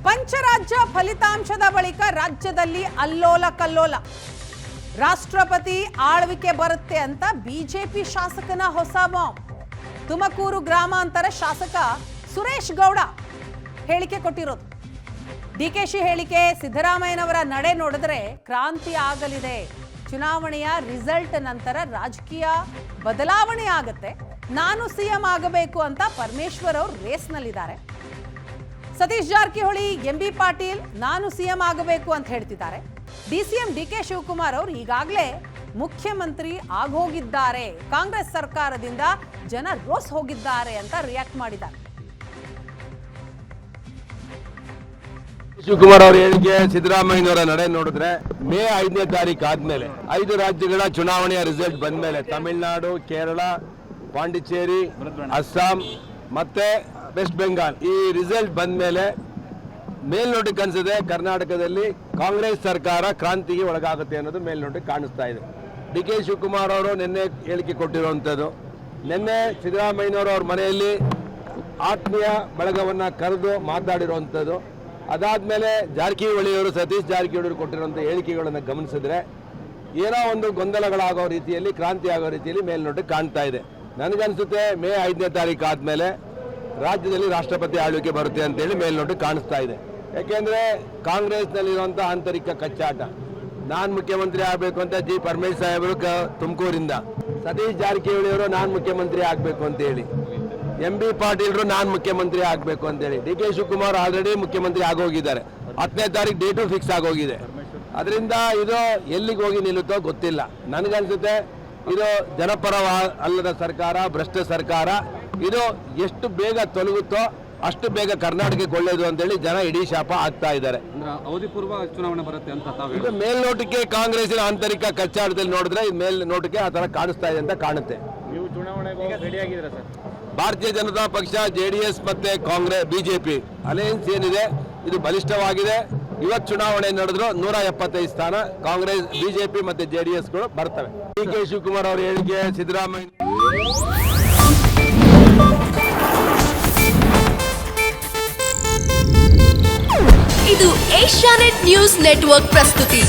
ಪಂಚರಾಜ್ಯ ಫಲಿತಾಂಶದ ಬಳಿಕ ರಾಜ್ಯದಲ್ಲಿ ಅಲ್ಲೋಲ ಕಲ್ಲೋಲ. ರಾಷ್ಟ್ರಪತಿ ಆಳ್ವಿಕೆ ಬರುತ್ತೆ ಅಂತ ಬಿಜೆಪಿ ಶಾಸಕನ ಹೊಸ ಬಾಂಬ್. ತುಮಕೂರು ಗ್ರಾಮಾಂತರ ಶಾಸಕ ಸುರೇಶ್ ಗೌಡ ಹೇಳಿಕೆ ಕೊಟ್ಟಿರೋದು. ಡಿಕೆಶಿ ಹೇಳಿಕೆ, ಸಿದ್ದರಾಮಯ್ಯನವರ ನಡೆ ನೋಡಿದ್ರೆ ಕ್ರಾಂತಿ ಆಗಲಿದೆ. ಚುನಾವಣೆಯ ರಿಸಲ್ಟ್ ನಂತರ ರಾಜಕೀಯ ಬದಲಾವಣೆ ಆಗುತ್ತೆ. ನಾನು ಸಿಎಂ ಆಗಬೇಕು ಅಂತ ಪರಮೇಶ್ವರ್ ಅವರು ರೇಸ್ನಲ್ಲಿದ್ದಾರೆ. ಸತೀಶ್ ಜಾರಕಿಹೊಳಿ, ಎಂಬಿ ಪಾಟೀಲ್ ನಾನು ಸಿಎಂ ಆಗಬೇಕು ಅಂತ ಹೇಳ್ತಿದ್ದಾರೆ. ಡಿಸಿಎಂ ಡಿಕೆ ಶಿವಕುಮಾರ್ ಅವರು ಈಗಾಗಲೇ ಮುಖ್ಯಮಂತ್ರಿ ಆಗೋಗಿದ್ದಾರೆ. ಕಾಂಗ್ರೆಸ್ ಸರ್ಕಾರದಿಂದ ಜನ ರೋಸ್ ಹೋಗಿದ್ದಾರೆ ಅಂತ ರಿಯಾಕ್ಟ್ ಮಾಡಿದ್ದಾರೆ. ಶಿವಕುಮಾರ್ ಅವರ ಹೇಳಿಕೆ, ಸಿದ್ದರಾಮಯ್ಯನವರ ನಡೆ ನೋಡಿದ್ರೆ ಮೇ 5ನೇ ತಾರೀಕು ಆದ್ಮೇಲೆ 5 ರಾಜ್ಯಗಳ ಚುನಾವಣೆಯ ರಿಸಲ್ಟ್ ಬಂದ ಮೇಲೆ ತಮಿಳುನಾಡು, ಕೇರಳ, ಪಾಂಡಿಚೇರಿ, ಅಸ್ಸಾಂ ಮತ್ತೆ ವೆಸ್ಟ್ ಬೆಂಗಾಲ್ ಈ ರಿಸಲ್ಟ್ ಬಂದ ಮೇಲೆ ಮೇಲ್ನೋಟಕ್ಕೆ ಅನ್ಸಿದೆ ಕರ್ನಾಟಕದಲ್ಲಿ ಕಾಂಗ್ರೆಸ್ ಸರ್ಕಾರ ಕ್ರಾಂತಿಗೆ ಒಳಗಾಗುತ್ತೆ ಅನ್ನೋದು ಮೇಲ್ನೋಟಕ್ಕೆ ಕಾಣಿಸ್ತಾ ಇದೆ. ಡಿಕೆ ಶಿವಕುಮಾರ್ ಅವರು ನಿನ್ನೆ ಹೇಳಿಕೆ ಕೊಟ್ಟಿರುವಂಥದ್ದು, ನಿನ್ನೆ ಸಿದ್ದರಾಮಯ್ಯನವರು ಅವ್ರ ಮನೆಯಲ್ಲಿ ಆತ್ಮೀಯ ಬಳಗವನ್ನ ಕರೆದು ಮಾತಾಡಿರುವಂಥದ್ದು, ಅದಾದ್ಮೇಲೆ ಜಾರಕಿಹೊಳಿಯವರು, ಸತೀಶ್ ಜಾರಕಿಹೊಳಿ ಕೊಟ್ಟಿರುವಂಥ ಹೇಳಿಕೆಗಳನ್ನು ಗಮನಿಸಿದ್ರೆ ಏನೋ ಒಂದು ಗೊಂದಲಗಳಾಗೋ ರೀತಿಯಲ್ಲಿ, ಕ್ರಾಂತಿ ಆಗೋ ರೀತಿಯಲ್ಲಿ ಮೇಲ್ನೋಟಕ್ಕೆ ಕಾಣ್ತಾ ಇದೆ. ನನಗನ್ಸುತ್ತೆ ಮೇ 5ನೇ ತಾರೀಕು ಆದ್ಮೇಲೆ ರಾಜ್ಯದಲ್ಲಿ ರಾಷ್ಟ್ರಪತಿ ಆಳ್ವಿಕೆ ಬರುತ್ತೆ ಅಂತೇಳಿ ಮೇಲ್ನೋಟಕ್ಕೆ ಕಾಣಿಸ್ತಾ ಇದೆ. ಯಾಕೆಂದ್ರೆ ಕಾಂಗ್ರೆಸ್ನಲ್ಲಿರುವಂಥ ಆಂತರಿಕ ಕಚ್ಚಾಟ, ನಾನ್ ಮುಖ್ಯಮಂತ್ರಿ ಆಗಬೇಕು ಅಂತ ಜಿ ಪರಮೇಶ್ ಸಾಹೇಬರು ತುಮಕೂರಿಂದ, ಸತೀಶ್ ಜಾರಕಿಹೊಳಿ ಅವರು ನಾನ್ ಮುಖ್ಯಮಂತ್ರಿ ಆಗಬೇಕು ಅಂತ ಹೇಳಿ, ಎಂಬಿ ಪಾಟೀಲ್ರು ನಾನ್ ಮುಖ್ಯಮಂತ್ರಿ ಆಗಬೇಕು ಅಂತೇಳಿ, ಡಿಕೆ ಶಿವಕುಮಾರ್ ಆಲ್ರೆಡಿ ಮುಖ್ಯಮಂತ್ರಿ ಆಗೋಗಿದ್ದಾರೆ. 10ನೇ ತಾರೀಕು ಡೇಟು ಫಿಕ್ಸ್ ಆಗೋಗಿದೆ. ಅದರಿಂದ ಇದು ಎಲ್ಲಿಗೆ ಹೋಗಿ ನಿಲ್ಲುತ್ತೋ ಗೊತ್ತಿಲ್ಲ. ನನಗನ್ಸುತ್ತೆ ಇದು ಜನಪರ ಅಲ್ಲದ ಸರ್ಕಾರ, ಭ್ರಷ್ಟ ಸರ್ಕಾರ. ಇದು ಎಷ್ಟು ಬೇಗ ತೊಲಗುತ್ತೋ ಅಷ್ಟು ಬೇಗ ಕರ್ನಾಟಕಕ್ಕೆ ಒಳ್ಳೆಯದು ಅಂತೇಳಿ ಜನ ಇಡೀ ಶಾಪ ಆಗ್ತಾ ಇದ್ದಾರೆ. ಅವಧಿ ಪೂರ್ವ ಚುನಾವಣೆ ಬರುತ್ತೆ ಅಂತ ಇದು ಮೇಲ್ನೋಟಕ್ಕೆ ಕಾಂಗ್ರೆಸ್ಸಿನ ಆಂತರಿಕ ಕಚ್ಚಾಟದಲ್ಲಿ ನೋಡಿದ್ರೆ ಮೇಲ್ನೋಟಕ್ಕೆ ಆ ತರ ಕಾಣಿಸ್ತಾ ಇದೆ ಅಂತ ಕಾಣುತ್ತೆ. ನೀವು ಚುನಾವಣೆಗೆ ರೆಡಿ ಆಗಿದ್ದೀರಾ ಸರ್? ಭಾರತೀಯ ಜನತಾ ಪಕ್ಷ, ಜೆಡಿಎಸ್ ಮತ್ತೆ ಕಾಂಗ್ರೆಸ್, ಬಿಜೆಪಿ ಅಲಯನ್ಸ್ ಏನಿದೆ ಇದು ಬಲಿಷ್ಠವಾಗಿದೆ. ಇವತ್ತು ಚುನಾವಣೆ ನಡೆದ್ರು 175 ಸ್ಥಾನ ಕಾಂಗ್ರೆಸ್, ಬಿಜೆಪಿ ಮತ್ತೆ ಜೆಡಿಎಸ್ಗಳು ಬರ್ತವೆ. ಡಿಕೆ ಶಿವಕುಮಾರ್ ಅವರ ಹೇಳಿಕೆ, ಸಿದ್ದರಾಮಯ್ಯ ಇದು ಏಷ್ಯಾನೆಟ್ ನ್ಯೂಸ್ ನೆಟ್ವರ್ಕ್ ಪ್ರಸ್ತುತಿ.